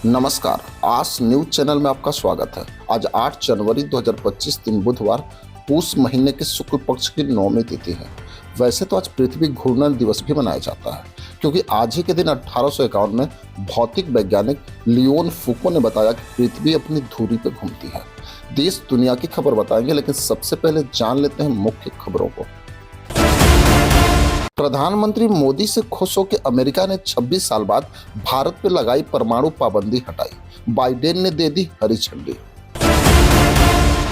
नमस्कार। आज news channel में आपका स्वागत है। आज 8 जनवरी 2025 दिन बुधवार पूस महीने के शुक्ल पक्ष की 9वीं तिथि है। वैसे तो आज पृथ्वी घूर्णन दिवस भी मनाया जाता है, क्योंकि आज ही के दिन 1851 में भौतिक वैज्ञानिक लियोन फूको ने बताया कि पृथ्वी अपनी धुरी पर घूमती है। देश दुनिया की खबर बताएंगे, लेकिन सबसे पहले जान लेते हैं मुख्य खबरों को। प्रधानमंत्री मोदी से खुश होकर अमेरिका ने 26 साल बाद भारत पर लगाई परमाणु पाबंदी हटाई। बाइडेन ने दे दी हरी झंडी।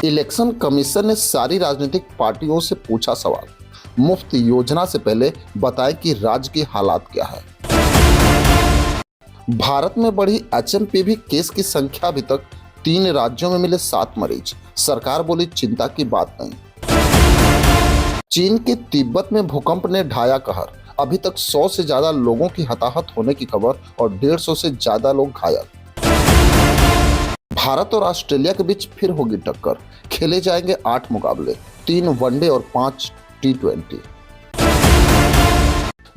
इलेक्शन कमीशन ने सारी राजनीतिक पार्टियों से पूछा सवाल, मुफ्त योजना से पहले बताएं कि राज्य के हालात क्या है। भारत में बढ़ी एचएमपीवी केस की संख्या, अभी तक 3 राज्यों में मिले 7 मरीज। सरकार बोली चिंता की बात नहीं। चीन के तिब्बत में भूकंप ने ढाया कहर, अभी तक 100 से ज्यादा लोगों की हताहत होने की खबर और 150 से ज्यादा लोग घायल। भारत और ऑस्ट्रेलिया के बीच फिर होगी टक्कर, खेले जाएंगे 8 मुकाबले, 3 वनडे और 5 टी20।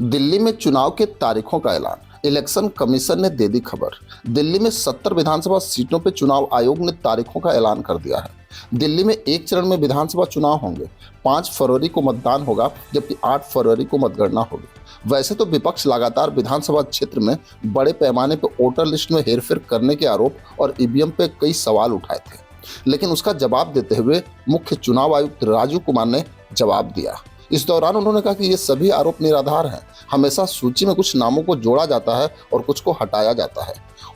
दिल्ली में चुनाव के तारीखों का ऐलान, इलेक्शन कमीशन ने दे दी खबर। दिल्ली में 70 विधानसभा सीटों पर चुनाव आयोग ने तारीखों का ऐलान कर दिया है। दिल्ली में एक चरण में विधानसभा चुनाव होंगे। 5 फरवरी को मतदान होगा, जबकि 8 फरवरी को मतगणना होगी। वैसे तो विपक्ष लगातार विधानसभा क्षेत्र में बड़े पैमाने पर वोटर लिस्ट में हेरफेर करने के आरोप और ईवीएम पे कई सवाल उठाए थे, लेकिन उसका जवाब देते हुए मुख्य चुनाव आयुक्त राजीव कुमार ने जवाब दिया। इस दौरान उन्होंने कहा कि ये सभी आरोप निराधार हैं। हमेशा सूची में कुछ नामों को जोड़ा जाता है और कुछ को हटाया जाता है।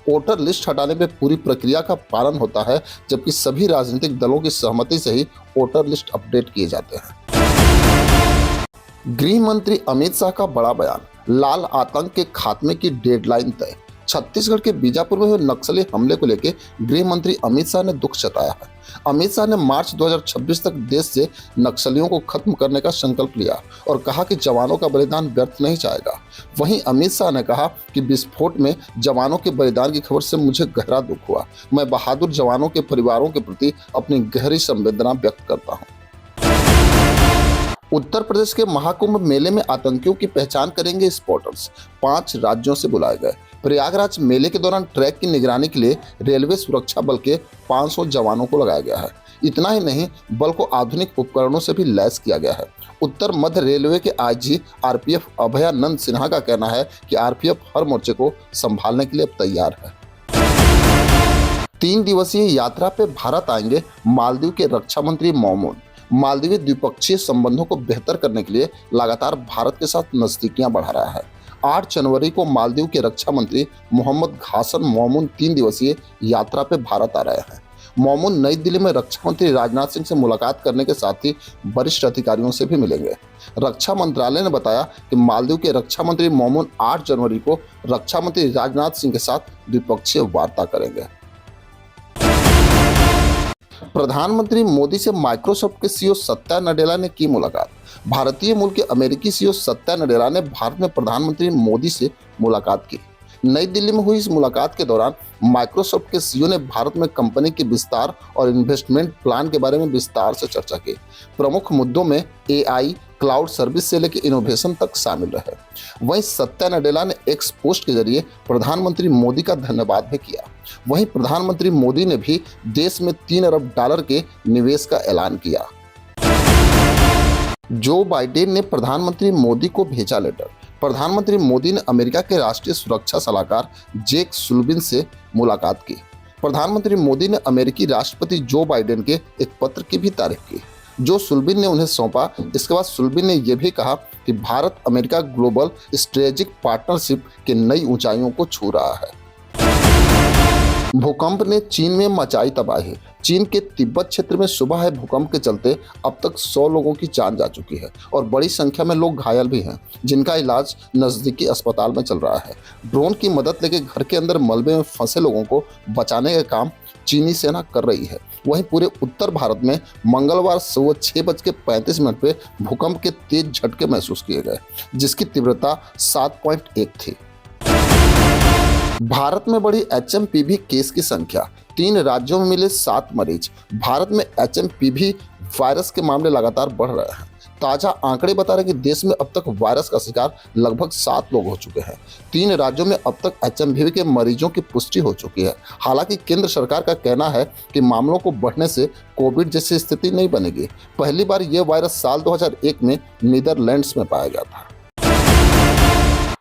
वोटर लिस्ट हटाने में पूरी प्रक्रिया का पालन होता है, जबकि सभी राजनीतिक दलों की सहमति से ही वोटर लिस्ट अपडेट किए जाते हैं। गृह मंत्री अमित शाह का बड़ा बयान, लाल आतंक के खात्मे की डेडलाइन तय। छत्तीसगढ़ के बीजापुर में हुए नक्सली हमले को लेकर गृह मंत्री अमित शाह ने दुख जताया है। अमित शाह ने मार्च 2026 तक देश से नक्सलियों को खत्म करने का संकल्प लिया और कहा कि जवानों का बलिदान व्यर्थ नहीं जाएगा। वहीं अमित शाह ने कहा कि विस्फोट में जवानों के बलिदान की खबर से मुझे गहरा दुख हुआ। मैं बहादुर जवानों के परिवारों के प्रति अपनी गहरी संवेदना व्यक्त करता हूँ। उत्तर प्रदेश के महाकुंभ मेले में आतंकियों की पहचान करेंगे स्पॉटर्स। 5 राज्यों से बुलाए गए। प्रयागराज मेले के दौरान ट्रैक की निगरानी के लिए रेलवे सुरक्षा बल के 500 जवानों को लगाया गया है। इतना ही नहीं, बल को आधुनिक उपकरणों से भी लैस किया गया है। उत्तर मध्य रेलवे के आईजी आरपीएफ अभयानंद सिन्हा का कहना है कि आरपीएफ हर मोर्चे को संभालने के लिए अब तैयार है। 3 दिवसीय यात्रा पे भारत आएंगे मालदीव के रक्षा मंत्री मोमून। मालदीव द्विपक्षीय संबंधों को बेहतर करने के लिए लगातार भारत के साथ नजदीकियां बढ़ा रहा है। 8 जनवरी को मालदीव के रक्षा मंत्री मोहम्मद घासन मोमून 3 दिवसीय यात्रा पे भारत आ रहे हैं। मोमून नई दिल्ली में रक्षा मंत्री राजनाथ सिंह से मुलाकात करने के साथ ही वरिष्ठ अधिकारियों से भी मिलेंगे। रक्षा मंत्रालय ने बताया कि मालदीव के रक्षा मंत्री मोमून 8 जनवरी को रक्षा मंत्री राजनाथ सिंह के साथ द्विपक्षीय वार्ता करेंगे। प्रधानमंत्री मोदी से माइक्रोसॉफ्ट के सीईओ सत्या नडेला ने की मुलाकात। भारतीय मूल के अमेरिकी सीईओ सत्या नडेला ने भारत में प्रधानमंत्री मोदी से मुलाकात की। नई दिल्ली में हुई इस मुलाकात के दौरान माइक्रोसॉफ्ट के सीईओ ने भारत में कंपनी के विस्तार और इन्वेस्टमेंट प्लान के बारे में विस्तार से चर्चा की। प्रमुख मुद्दों में एआई, क्लाउड सर्विस से लेकर इनोवेशन तक शामिल रहे। वहीं सत्या नडेला ने एक्स पोस्ट के जरिए प्रधानमंत्री मोदी का धन्यवाद भी किया। वहीं प्रधानमंत्री मोदी ने भी देश में $3 अरब के निवेश का ऐलान किया। जो बाइडेन ने प्रधानमंत्री मोदी को भेजा लेटर। प्रधानमंत्री मोदी ने अमेरिका के राष्ट्रीय सुरक्षा सलाहकार जेक सुल्लिवन से मुलाकात की। प्रधानमंत्री मोदी ने अमेरिकी राष्ट्रपति जो बाइडेन के एक पत्र की भी तारीफ की, जो सुल्लिवन ने उन्हें सौंपा। इसके बाद सुल्लिवन ने यह भी कहा कि Bharat America global strategic partnership की नई ऊंचाइयों को छू रहा है। भूकंप ने चीन में मचाई तबाही। चीन के तिब्बत क्षेत्र में सुबह है भूकंप के चलते अब तक 100 लोगों की जान जा चुकी है और बड़ी संख्या में लोग घायल भी हैं, जिनका इलाज नजदीकी अस्पताल में चल रहा है। ड्रोन की मदद लेकर घर के अंदर मलबे में फंसे लोगों को बचाने का काम चीनी सेना कर रही है। वहीं पूरे उत्तर भारत में मंगलवार सुबह 6:35 पे भूकंप के तेज झटके महसूस किए गए, जिसकी तीव्रता 7.1 थी। भारत में बढ़ी एचएमपीवी केस की संख्या, 3 राज्यों में मिले 7 मरीज। भारत में एचएमपीवी वायरस के मामले लगातार बढ़ रहे हैं। ताजा आंकड़े बता रहे हैं कि देश में अब तक वायरस का शिकार लगभग 7 लोग हो चुके हैं। 3 राज्यों में अब तक एचएमवी के मरीजों की पुष्टि हो चुकी है। हालांकि केंद्र सरकार का कहना है कि मामलों को बढ़ने से कोविड जैसी स्थिति नहीं बनेगी। पहली बार यह वायरस साल 2001 में नीदरलैंड्स में पाया गया था।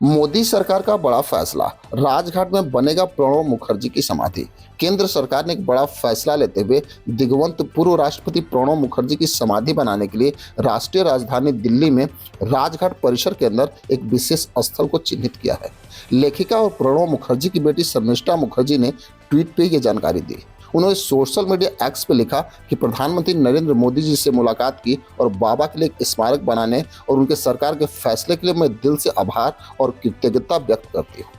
मोदी सरकार का बड़ा फैसला, राजघाट में बनेगा प्रणब मुखर्जी की समाधि। केंद्र सरकार ने एक बड़ा फैसला लेते हुए दिवंगत पूर्व राष्ट्रपति प्रणब मुखर्जी की समाधि बनाने के लिए राष्ट्रीय राजधानी दिल्ली में राजघाट परिसर के अंदर एक विशेष स्थल को चिन्हित किया है। लेखिका और प्रणब मुखर्जी की बेटी शर्मिष्ठा मुखर्जी ने ट्वीट पे ये जानकारी दी। उन्होंने सोशल मीडिया एक्स पे लिखा कि प्रधानमंत्री नरेंद्र मोदी जी से मुलाकात की और बाबा के लिए एक स्मारक बनाने और उनके सरकार के फैसले के लिए मैं दिल से आभार और कृतज्ञता व्यक्त करती हूँ।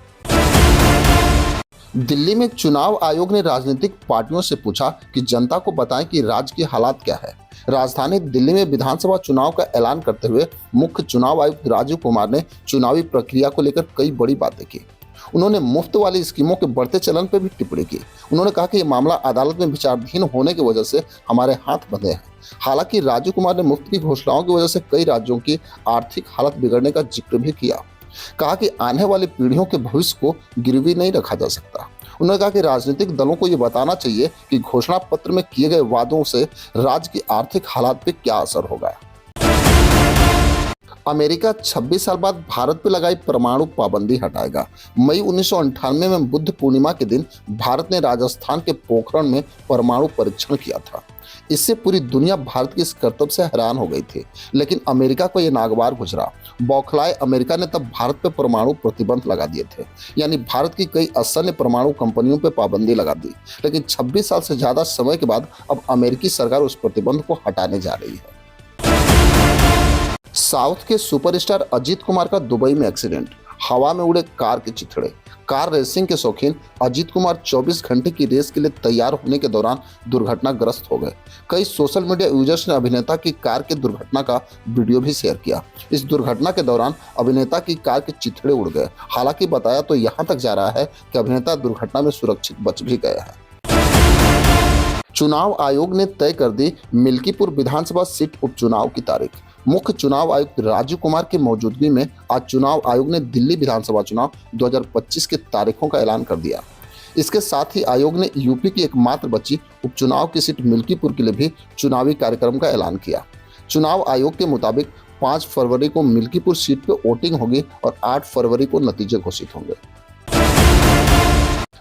दिल्ली में चुनाव आयोग ने राजनीतिक पार्टियों से पूछा कि जनता को बताएं कि राज्य की हालात क्या है। राजधानी दिल्ली में विधानसभा चुनाव का ऐलान करते हुए मुख्य चुनाव आयुक्त राजीव कुमार ने चुनावी प्रक्रिया को लेकर कई बड़ी बातें की। उन्होंने मुफ्त वाली स्कीमों के बढ़ते चलन पर भी टिप्पणी की। उन्होंने कहा कि यह मामला अदालत में विचाराधीन होने की वजह से हमारे हाथ बंधे हैं। हालांकि राजीव कुमार ने मुफ्त की घोषणाओं की वजह से कई राज्यों की आर्थिक हालत बिगड़ने का जिक्र भी किया। कहा कि आने वाली पीढ़ियों के भविष्य को गिरवी नहीं रखा जा सकता। उन्होंने कहा कि राजनीतिक दलों को ये बताना चाहिए कि घोषणा पत्र में किए गए वादों से राज्य की आर्थिक हालात पर क्या असर होगा। अमेरिका 26 साल बाद भारत पर लगाई परमाणु पाबंदी हटाएगा। मई 1998 में बुद्ध पूर्णिमा के दिन भारत ने राजस्थान के पोखरण में परमाणु परीक्षण किया था। इससे पूरी दुनिया भारत के इस कर्तव्य से हैरान हो गई थी, लेकिन अमेरिका को यह नागवार गुजरा। बौखलाए अमेरिका ने तब भारत पर परमाणु प्रतिबंध लगा दिए थे, यानी भारत की कई असंख्य परमाणु कंपनियों पर पाबंदी लगा दी। लेकिन 26 साल से ज्यादा समय के बाद अब अमेरिकी सरकार उस प्रतिबंध को हटाने जा रही है। साउथ के सुपरस्टार अजीत कुमार का दुबई में एक्सीडेंट, हवा में उड़े कार के चिथड़े। कार रेसिंग के शौकीन अजीत कुमार 24 घंटे की रेस के लिए तैयार होने के दौरान दुर्घटनाग्रस्त हो गए। कई सोशल मीडिया यूजर्स ने अभिनेता की कार के दुर्घटना का वीडियो भी शेयर किया। इस दुर्घटना के दौरान अभिनेता की कार के चिथड़े उड़ गए। हालांकि बताया तो यहाँ तक जा रहा है कि अभिनेता दुर्घटना में सुरक्षित बच भी गया है। चुनाव आयोग ने तय कर दी मिल्कीपुर विधानसभा सीट उपचुनाव की तारीख। मुख्य चुनाव आयुक्त राजीव कुमार की मौजूदगी में आज चुनाव आयोग ने दिल्ली विधानसभा चुनाव 2025 की तारीखों का ऐलान कर दिया। इसके साथ ही आयोग ने यूपी की एकमात्र बची उपचुनाव की सीट मिल्कीपुर के लिए भी चुनावी कार्यक्रम का ऐलान किया। चुनाव आयोग के मुताबिक 5 फरवरी को मिल्कीपुर सीट पर वोटिंग होगी और 8 फरवरी को नतीजे घोषित होंगे।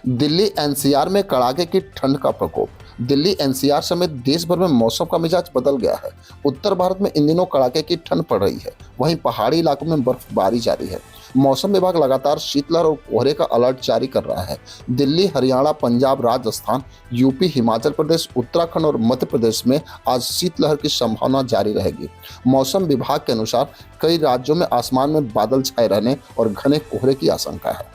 दिल्ली एनसीआर में कड़ाके की ठंड का प्रकोप। दिल्ली एनसीआर समेत देश भर में मौसम का मिजाज बदल गया है। उत्तर भारत में इन दिनों कड़ाके की ठंड पड़ रही है, वहीं पहाड़ी इलाकों में बर्फबारी जारी है। मौसम विभाग लगातार शीतलहर और कोहरे का अलर्ट जारी कर रहा है। दिल्ली, हरियाणा, पंजाब, राजस्थान, यूपी, हिमाचल प्रदेश, उत्तराखंड और मध्य प्रदेश में आज शीतलहर की संभावना जारी रहेगी। मौसम विभाग के अनुसार कई राज्यों में आसमान में बादल छाए रहने और घने कोहरे की आशंका है।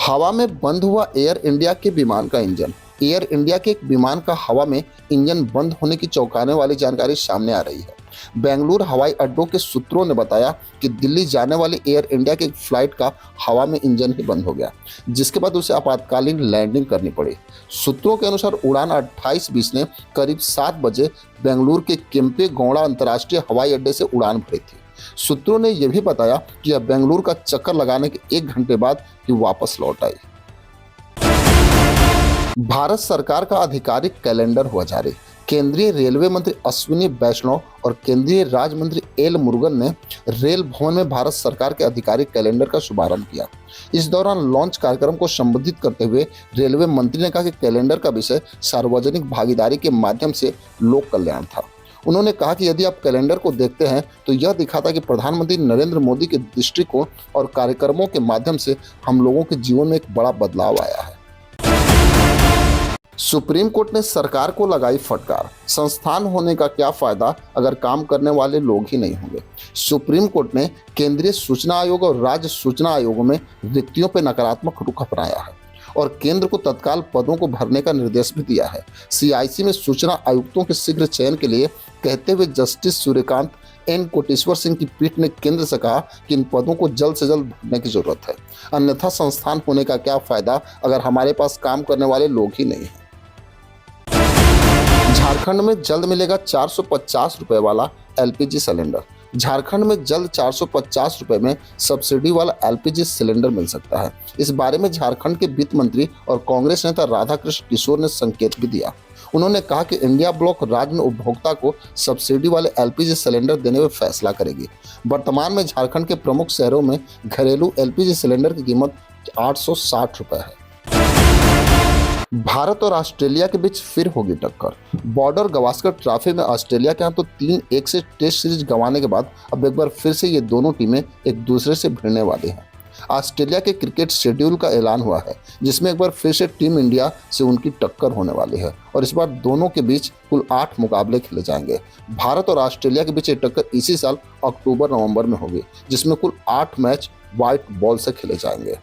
हवा में बंद हुआ एयर इंडिया के विमान का इंजन। एयर इंडिया के एक विमान का हवा में इंजन बंद होने की चौंकाने वाली जानकारी सामने आ रही है। बेंगलुरु हवाई अड्डों के सूत्रों ने बताया कि दिल्ली जाने वाली एयर इंडिया की एक फ्लाइट का हवा में इंजन ही बंद हो गया, जिसके बाद उसे आपातकालीन लैंडिंग करनी पड़ी। सूत्रों के अनुसार उड़ान 28:20 ने करीब 7 बजे बेंगलुरु के केम्पे गौड़ा अंतर्राष्ट्रीय हवाई अड्डे से उड़ान भरी थी। सूत्रों ने यह भी बताया कि यह बेंगलुरु का चक्कर लगाने के 1 घंटे बाद ही वापस लौट आई। भारत सरकार का आधिकारिक कैलेंडर हुआ जारी। केंद्रीय रेलवे मंत्री अश्विनी वैष्णव और केंद्रीय राज्य मंत्री एल मुरुगन ने रेल भवन में भारत सरकार के आधिकारिक कैलेंडर का शुभारंभ किया। इस दौरान लॉन्च कार्यक्रम को संबोधित करते हुए रेलवे मंत्री ने कहा कि कैलेंडर का विषय सार्वजनिक भागीदारी के माध्यम से लोक कल्याण था। उन्होंने कहा कि यदि आप कैलेंडर को देखते हैं तो यह दिखाता कि प्रधानमंत्री नरेंद्र मोदी के दृष्टिकोण और कार्यक्रमों के माध्यम से हम लोगों के जीवन में एक बड़ा बदलाव आया है। सुप्रीम कोर्ट ने सरकार को लगाई फटकार, संस्थान होने का क्या फायदा अगर काम करने वाले लोग ही नहीं होंगे। सुप्रीम कोर्ट ने केंद्रीय सूचना आयोग और राज्य सूचना आयोगों में रिक्तियों पर नकारात्मक रुख अपनाया है और केंद्र को तत्काल पदों को भरने का निर्देश भी दिया है। सीआईसी में सूचना आयुक्तों के शीघ्र चयन के लिए कहते हुए जस्टिस सूर्यकांत एन कोटेश्वर सिंह की पीठ ने केंद्र से कहा कि इन पदों को जल्द से जल्द भरने की जरूरत है, अन्यथा संस्थान होने का क्या फायदा अगर हमारे पास काम करने वाले लोग ही नहीं हैं। झारखंड में जल्द मिलेगा 450 रुपए वाला एलपीजी सिलेंडर। झारखंड में जल्द 450 रुपए में सब्सिडी वाला एलपीजी सिलेंडर मिल सकता है। इस बारे में झारखंड के वित्त मंत्री और कांग्रेस नेता राधाकृष्ण किशोर ने संकेत भी दिया। उन्होंने कहा कि इंडिया ब्लॉक राज्य में उपभोक्ता को सब्सिडी वाले एलपीजी सिलेंडर देने में फैसला करेगी। वर्तमान में झारखंड के प्रमुख शहरों में घरेलू एलपीजी सिलेंडर की कीमत 860 रुपए है। भारत और ऑस्ट्रेलिया के बीच फिर होगी टक्कर। बॉर्डर गावस्कर ट्रॉफी में ऑस्ट्रेलिया के यहाँ तो 3-1 से टेस्ट सीरीज गंवाने के बाद अब एक बार फिर से ये दोनों टीमें एक दूसरे से भिड़ने वाली हैं। ऑस्ट्रेलिया के क्रिकेट शेड्यूल का ऐलान हुआ है, जिसमें एक बार फिर से टीम इंडिया से उनकी टक्कर होने वाली है और इस बार दोनों के बीच कुल 8 मुकाबले खेले जाएंगे। भारत और ऑस्ट्रेलिया के बीच ये टक्कर इसी साल अक्टूबर-नवंबर में होगी, जिसमें कुल 8 मैच व्हाइट बॉल से खेले जाएंगे।